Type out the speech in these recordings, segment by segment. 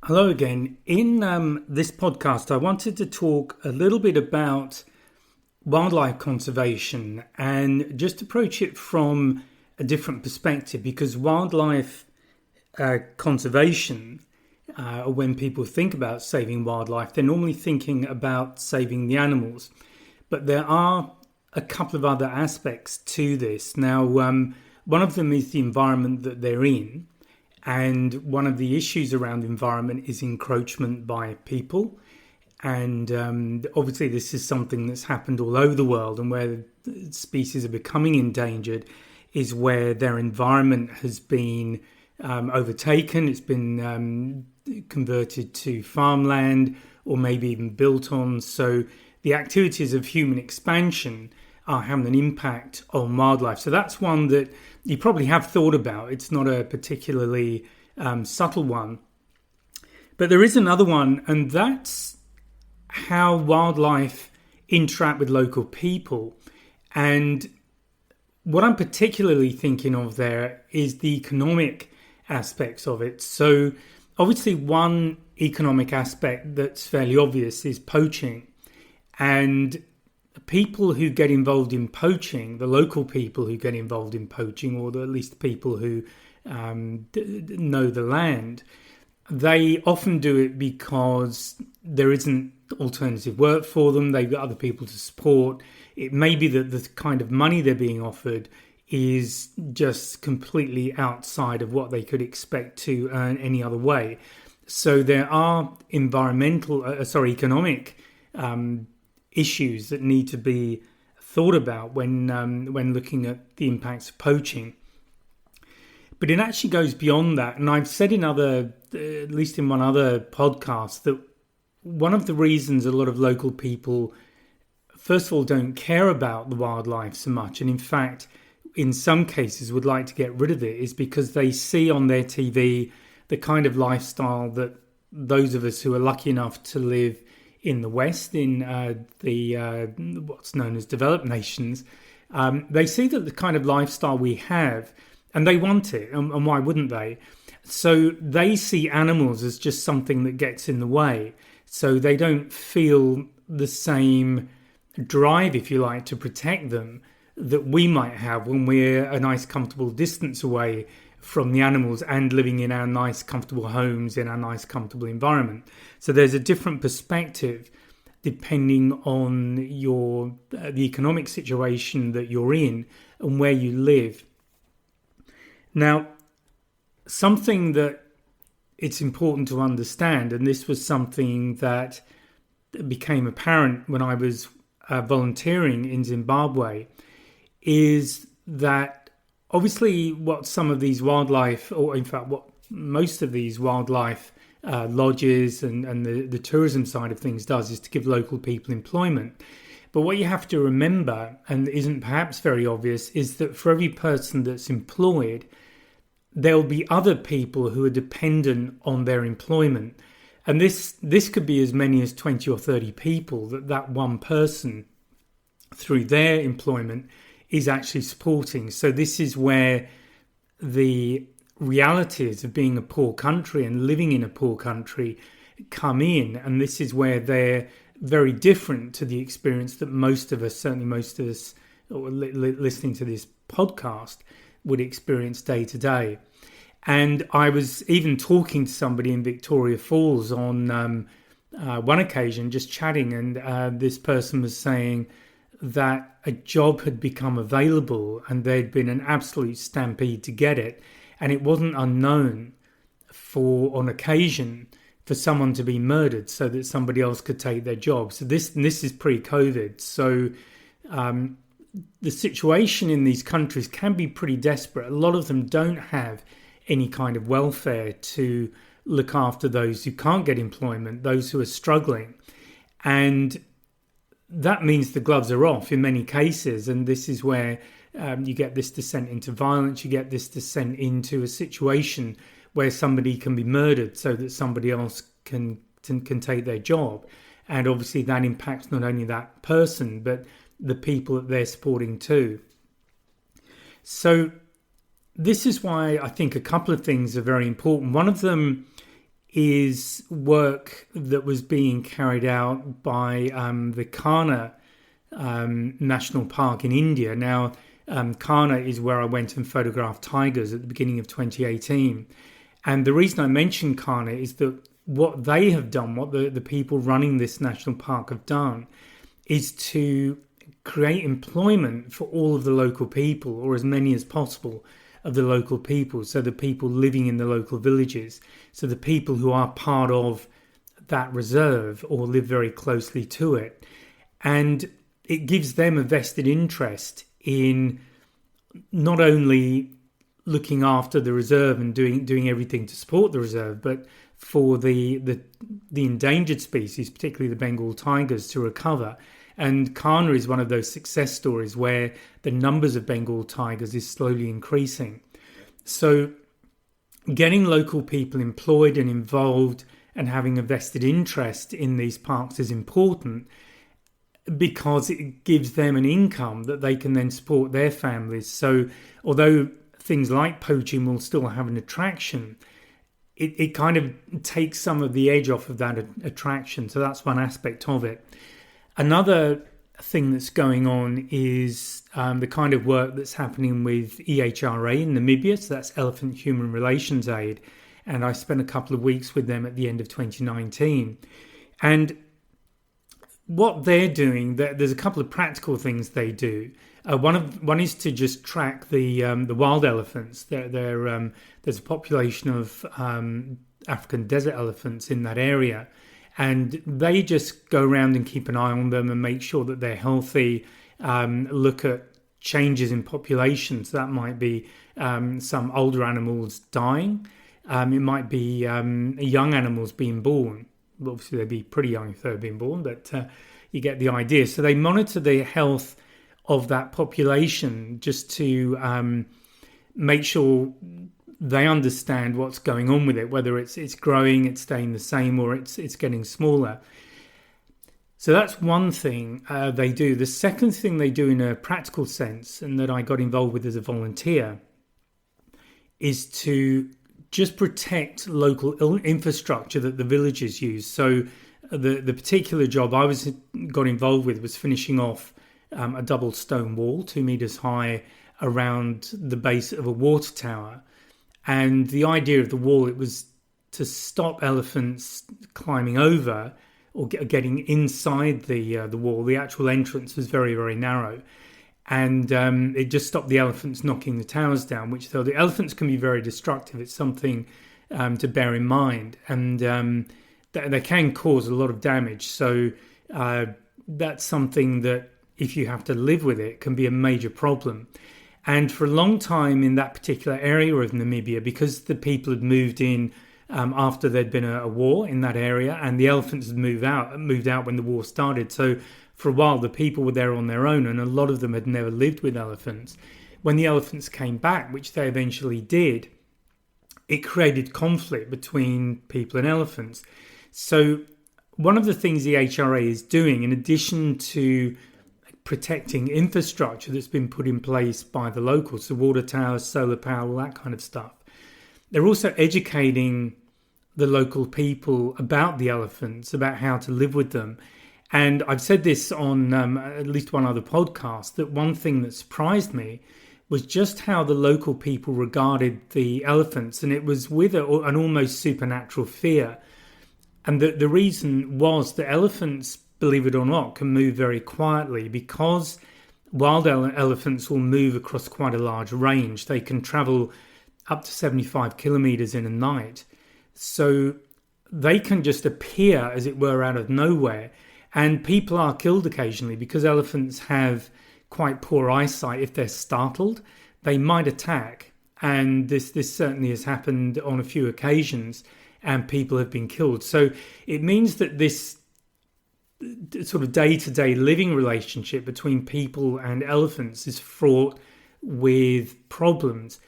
Hello again. In this podcast, I wanted to talk a little bit about wildlife conservation and just approach it from a different perspective because wildlife conservation, when people think about saving wildlife, they're normally thinking about saving the animals. But there are a couple of other aspects to this. Now, one of them is the environment that they're in. And one of the issues around the environment is encroachment by people. And obviously this is something that's happened all over the world, and where species are becoming endangered is where their environment has been overtaken. It's been converted to farmland or maybe even built on. So the activities of human expansion are having an impact on wildlife. So that's one that you probably have thought about. It's not a particularly subtle one. But there is another one, and that's how wildlife interact with local people. And what I'm particularly thinking of there is the economic aspects of it. So obviously one economic aspect that's fairly obvious is poaching. And people who get involved in poaching, the local people who get involved in poaching, or at least the people who know the land, they often do it because there isn't alternative work for them. They've got other people to support. It may be that the kind of money they're being offered is just completely outside of what they could expect to earn any other way. So there are economic issues that need to be thought about when looking at the impacts of poaching. But it actually goes beyond that. And I've said at least in one other podcast, that one of the reasons a lot of local people, first of all, don't care about the wildlife so much, and in fact, in some cases would like to get rid of it, is because they see on their TV the kind of lifestyle that those of us who are lucky enough to live in the West, in what's known as developed nations, they see that the kind of lifestyle we have, and they want it, and why wouldn't they? So they see animals as just something that gets in the way. So they don't feel the same drive, if you like, to protect them that we might have when we're a nice, comfortable distance away from the animals and living in our nice, comfortable homes in our nice, comfortable environment. So there's a different perspective depending on the economic situation that you're in and where you live. Now, something that it's important to understand, and this was something that became apparent when I was volunteering in Zimbabwe, is that obviously what some of these wildlife, or in fact what most of these wildlife lodges and the tourism side of things does, is to give local people employment. But what you have to remember, and isn't perhaps very obvious, is that for every person that's employed, there'll be other people who are dependent on their employment. And this could be as many as 20 or 30 people that one person, through their employment, is actually supporting. So this is where the realities of being a poor country and living in a poor country come in. And this is where they're very different to the experience that most of us, or listening to this podcast, would experience day to day. And I was even talking to somebody in Victoria Falls on one occasion, just chatting, and this person was saying that a job had become available and there'd been an absolute stampede to get it, and it wasn't unknown on occasion for someone to be murdered so that somebody else could take their job. So this is pre-COVID. So the situation in these countries can be pretty desperate. A lot of them don't have any kind of welfare to look after those who can't get employment, those who are struggling. And that means the gloves are off in many cases. And this is where you get this descent into violence, you get this descent into a situation where somebody can be murdered so that somebody else can take their job. And obviously that impacts not only that person, but the people that they're supporting too. So this is why I think a couple of things are very important. One of them is work that was being carried out by the Kanha National Park in India. Now, Kanha is where I went and photographed tigers at the beginning of 2018. And the reason I mention Kanha is that what they have done, what the people running this national park have done, is to create employment for all of the local people, or as many as possible of the local people. So the people living in the local villages, so the people who are part of that reserve or live very closely to it. And it gives them a vested interest in not only looking after the reserve and doing everything to support the reserve, but for the endangered species, particularly the Bengal tigers, to recover. And Kanha is one of those success stories where the numbers of Bengal tigers is slowly increasing. So getting local people employed and involved and having a vested interest in these parks is important, because it gives them an income that they can then support their families. So although things like poaching will still have an attraction, it kind of takes some of the edge off of that attraction. So that's one aspect of it. Another thing that's going on is the kind of work that's happening with EHRA in Namibia. So that's Elephant Human Relations Aid. And I spent a couple of weeks with them at the end of 2019. And what they're doing, there's a couple of practical things they do. One is to just track the wild elephants. There's a population of African desert elephants in that area, and they just go around and keep an eye on them and make sure that they're healthy. Look at changes in populations. That might be some older animals dying. It might be young animals being born. Obviously, they'd be pretty young if they're being born, but you get the idea. So they monitor the health of that population just to make sure they understand what's going on with it, whether it's growing, it's staying the same, or it's getting smaller. So that's one thing they do. The second thing they do in a practical sense, and that I got involved with as a volunteer, is to just protect local infrastructure that the villages use. So the particular job I got involved with was finishing off a double stone wall 2 meters high around the base of a water tower. And the idea of the wall, it was to stop elephants climbing over or getting inside the wall. The actual entrance was very, very narrow. And it just stopped the elephants knocking the towers down, which, though the elephants can be very destructive, it's something to bear in mind. And they can cause a lot of damage. So that's something that, if you have to live with it, can be a major problem. And for a long time in that particular area of Namibia, because the people had moved in after there'd been a war in that area, and the elephants had moved out when the war started. So for a while, the people were there on their own, and a lot of them had never lived with elephants. When the elephants came back, which they eventually did, it created conflict between people and elephants. So one of the things the HRA is doing, in addition to protecting infrastructure that's been put in place by the locals, so water towers, solar power, all that kind of stuff, they're also educating the local people about the elephants, about how to live with them. And I've said this on at least one other podcast, that one thing that surprised me was just how the local people regarded the elephants, and it was with an almost supernatural fear. And the reason was that elephants, believe it or not, can move very quietly, because wild elephants will move across quite a large range. They can travel up to 75 kilometers in a night. So they can just appear, as it were, out of nowhere. And people are killed occasionally because elephants have quite poor eyesight. If they're startled, they might attack. And this certainly has happened on a few occasions, and people have been killed. So it means that this sort of day-to-day living relationship between people and elephants is fraught with problems.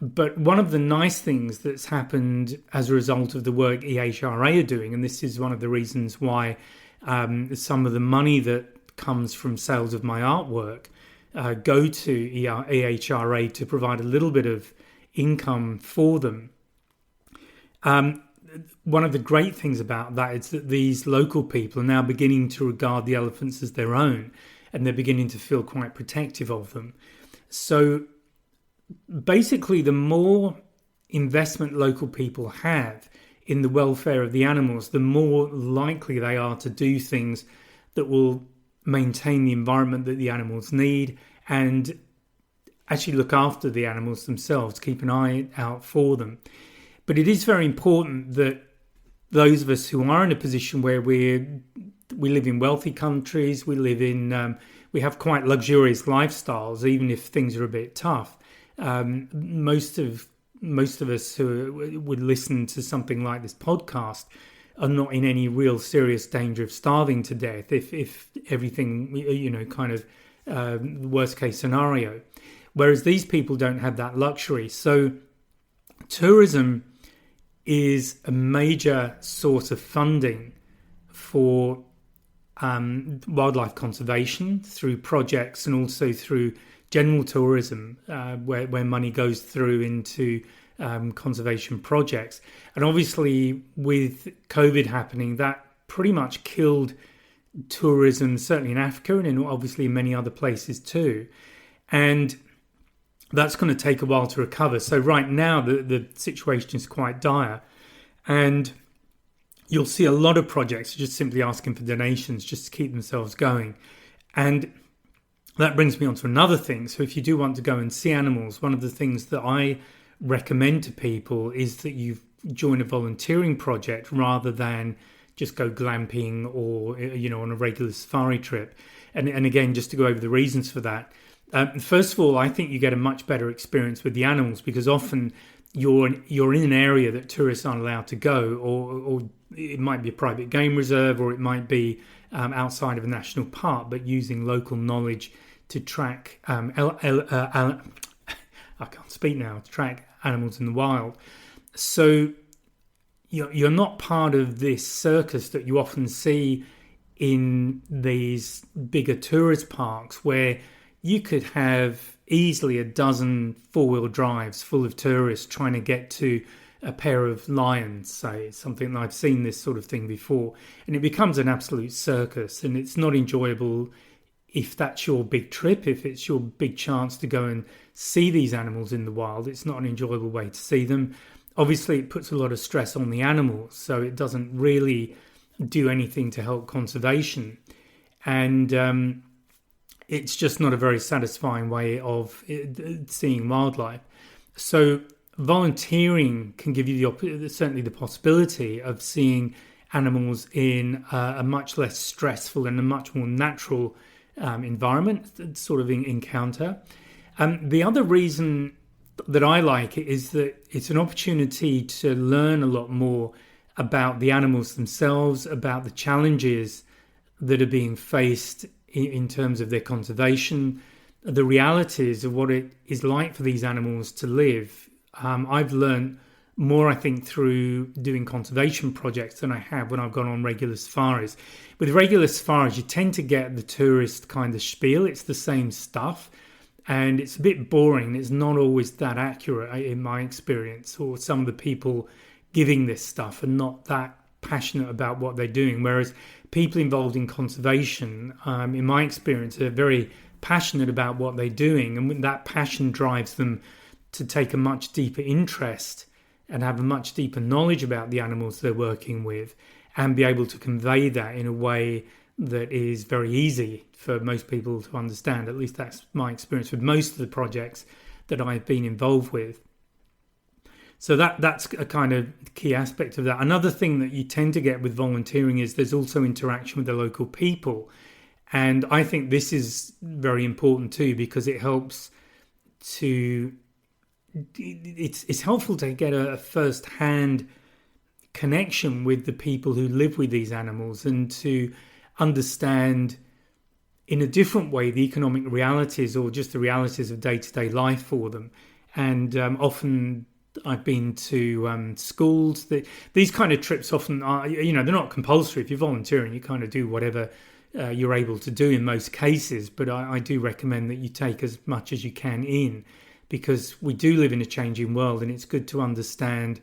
But one of the nice things that's happened as a result of the work EHRA are doing, and this is one of the reasons why some of the money that comes from sales of my artwork go to EHRA to provide a little bit of income for them. one of the great things about that is that these local people are now beginning to regard the elephants as their own, and they're beginning to feel quite protective of them. So basically, the more investment local people have in the welfare of the animals, the more likely they are to do things that will maintain the environment that the animals need and actually look after the animals themselves, keep an eye out for them. But it is very important that those of us who are in a position where we live in wealthy countries, we have quite luxurious lifestyles, even if things are a bit tough. Most of us who would listen to something like this podcast are not in any real serious danger of starving to death if everything, kind of worst case scenario. Whereas these people don't have that luxury. So tourism is a major source of funding for wildlife conservation through projects and also through general tourism, where money goes through into conservation projects. And obviously with COVID happening, that pretty much killed tourism, certainly in Africa and in obviously many other places too. And that's going to take a while to recover. So right now the situation is quite dire. And you'll see a lot of projects just simply asking for donations just to keep themselves going. And that brings me on to another thing. So if you do want to go and see animals, one of the things that I recommend to people is that you join a volunteering project rather than just go glamping or, on a regular safari trip. And again, just to go over the reasons for that. First of all, I think you get a much better experience with the animals because often you're in an area that tourists aren't allowed to go, or it might be a private game reserve, or it might be outside of a national park, but using local knowledge to track I can't speak now, to track animals in the wild. So you're not part of this circus that you often see in these bigger tourist parks where you could have easily a dozen four-wheel drives full of tourists trying to get to a pair of lions, say, something. I've seen this sort of thing before, and it becomes an absolute circus, and it's not enjoyable if that's your big trip, if it's your big chance to go and see these animals in the wild. It's not an enjoyable way to see them. Obviously, it puts a lot of stress on the animals, so it doesn't really do anything to help conservation. And it's just not a very satisfying way of seeing wildlife. So volunteering can give you certainly the possibility of seeing animals in a much less stressful and a much more natural environment, sort of encounter. The other reason that I like it is that it's an opportunity to learn a lot more about the animals themselves, about the challenges that are being faced in terms of their conservation, the realities of what it is like for these animals to live. I've learned more, I think, through doing conservation projects than I have when I've gone on regular safaris. With regular safaris, you tend to get the tourist kind of spiel. It's the same stuff, and it's a bit boring. It's not always that accurate in my experience, or some of the people giving this stuff are not that passionate about what they're doing, whereas people involved in conservation, in my experience, are very passionate about what they're doing, and that passion drives them to take a much deeper interest and have a much deeper knowledge about the animals they're working with, and be able to convey that in a way that is very easy for most people to understand. At least that's my experience with most of the projects that I've been involved with. So that's a kind of key aspect of that. Another thing that you tend to get with volunteering is there's also interaction with the local people. And I think this is very important too, because it helps to... It's helpful to get a first-hand connection with the people who live with these animals and to understand in a different way the economic realities or just the realities of day-to-day life for them. And often I've been to schools. These kind of trips often are, they're not compulsory. If you're volunteering, you kind of do whatever you're able to do in most cases. But I do recommend that you take as much as you can in, because we do live in a changing world, and it's good to understand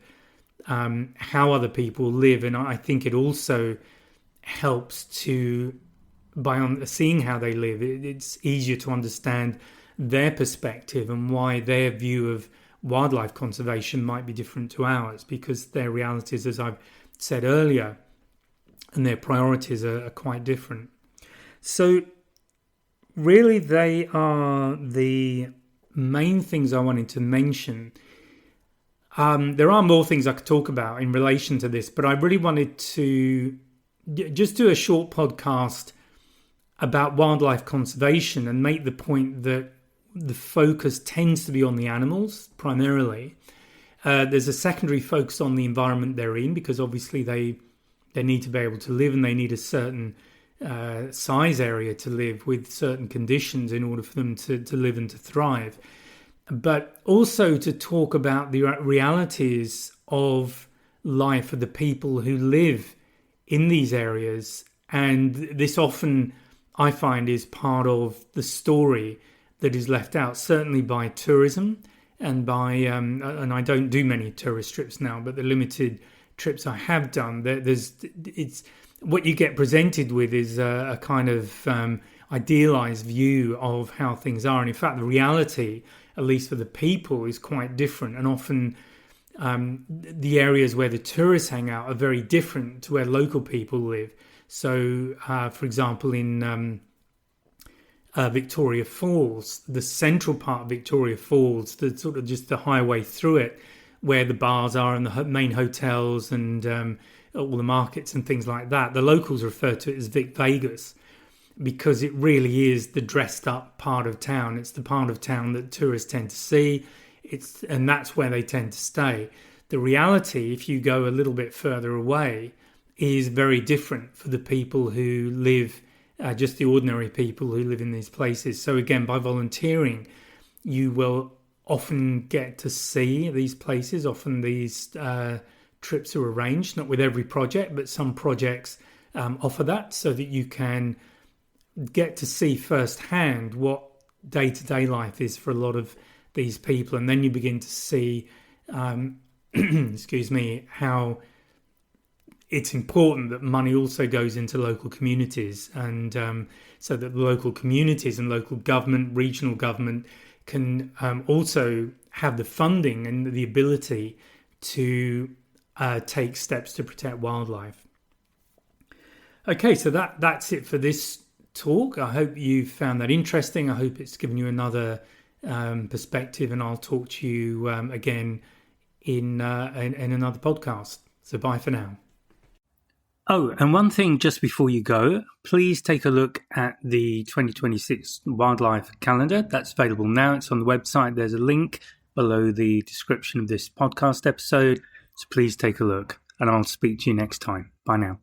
how other people live. And I think it also helps to, by seeing how they live, it's easier to understand their perspective and why their view of wildlife conservation might be different to ours, because their realities, as I've said earlier, and their priorities are quite different. So really, they are the main things I wanted to mention. There are more things I could talk about in relation to this, but I really wanted to just do a short podcast about wildlife conservation and make the point that the focus tends to be on the animals primarily. There's a secondary focus on the environment they're in, because obviously they need to be able to live, and they need a certain size area to live with certain conditions in order for them to live and to thrive. But also to talk about the realities of life for the people who live in these areas. And this often, I find, is part of the story that is left out, certainly by tourism and by, and I don't do many tourist trips now, but the limited trips I have done, it's what you get presented with is a kind of idealized view of how things are. And in fact, the reality, at least for the people, is quite different. And often the areas where the tourists hang out are very different to where local people live. So, for example, in Victoria Falls, the central part of Victoria Falls, the sort of just the highway through it, where the bars are and the main hotels and all the markets and things like that, the locals refer to it as Vic Vegas, because it really is the dressed up part of town. It's the part of town that tourists tend to see. And that's where they tend to stay. The reality, if you go a little bit further away, is very different for the people who live, just the ordinary people who live in these places. So again, by volunteering, you will often get to see these places. Often these trips are arranged, not with every project, but some projects offer that, so that you can get to see firsthand what day-to-day life is for a lot of these people. And then you begin to see, excuse me, how it's important that money also goes into local communities, and so that the local communities and local government, regional government, can also have the funding and the ability to take steps to protect wildlife. Okay, so that's it for this talk. I hope you found that interesting. I hope it's given you another perspective, and I'll talk to you again in another podcast. So bye for now. Oh, and one thing just before you go, please take a look at the 2026 wildlife calendar. That's available now. It's on the website. There's a link below the description of this podcast episode. So please take a look, and I'll speak to you next time. Bye now.